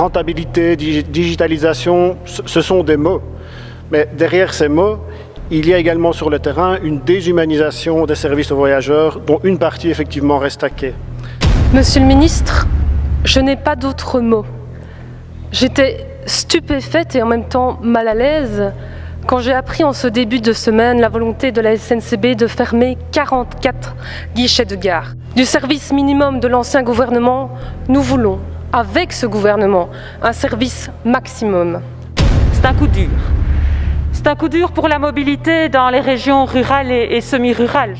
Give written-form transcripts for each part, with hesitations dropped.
rentabilité, digitalisation, ce sont des mots. Mais derrière ces mots, il y a également sur le terrain une déshumanisation des services aux voyageurs, dont une partie effectivement reste à quai. Monsieur le ministre, je n'ai pas d'autres mots. J'étais stupéfaite et en même temps mal à l'aise quand j'ai appris en ce début de semaine la volonté de la SNCB de fermer 44 guichets de gare. Du service minimum de l'ancien gouvernement, nous voulons, avec ce gouvernement, un service maximum. C'est un coup dur. C'est un coup dur pour la mobilité dans les régions rurales et semi-rurales.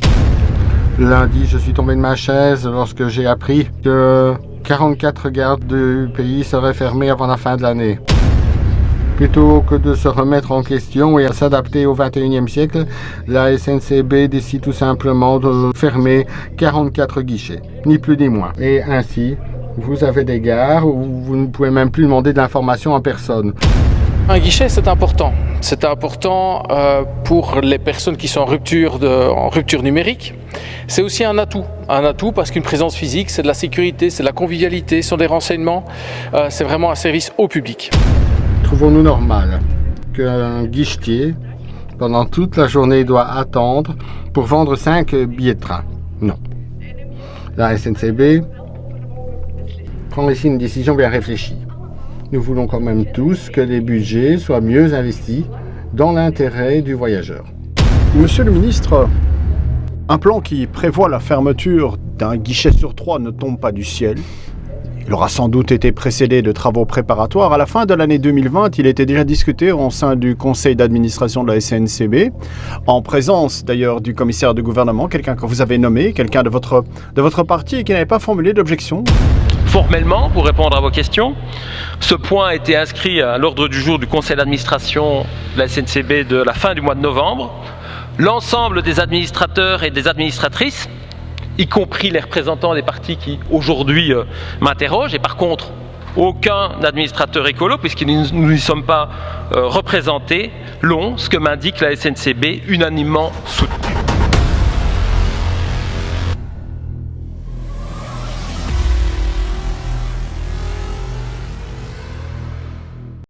Lundi, je suis tombé de ma chaise lorsque j'ai appris que 44 gares du pays seraient fermées avant la fin de l'année. Plutôt que de se remettre en question et à s'adapter au XXIe siècle, la SNCB décide tout simplement de fermer 44 guichets, ni plus ni moins. Et ainsi, vous avez des gares où vous ne pouvez même plus demander de l'information à personne. Un guichet, c'est important. C'est important pour les personnes qui sont en rupture numérique. C'est aussi un atout parce qu'une présence physique, c'est de la sécurité, c'est de la convivialité, ce sont des renseignements. C'est vraiment un service au public. Trouvons-nous normal qu'un guichetier, pendant toute la journée, doit attendre pour vendre 5 billets de train? Non. La SNCB prend ici une décision bien réfléchie. Nous voulons quand même tous que les budgets soient mieux investis dans l'intérêt du voyageur. Monsieur le ministre, un plan qui prévoit la fermeture d'un guichet sur 3 ne tombe pas du ciel. Il aura sans doute été précédé de travaux préparatoires. À la fin de l'année 2020, il était déjà discuté au sein du conseil d'administration de la SNCB, en présence d'ailleurs du commissaire du gouvernement, quelqu'un que vous avez nommé, quelqu'un de votre parti et qui n'avait pas formulé d'objection. Formellement, pour répondre à vos questions, ce point a été inscrit à l'ordre du jour du conseil d'administration de la SNCB de la fin du mois de novembre. L'ensemble des administrateurs et des administratrices, y compris les représentants des partis qui aujourd'hui m'interrogent, et par contre aucun administrateur écolo, puisque nous n'y sommes pas représentés, l'ont, ce que m'indique la SNCB, unanimement soutenu.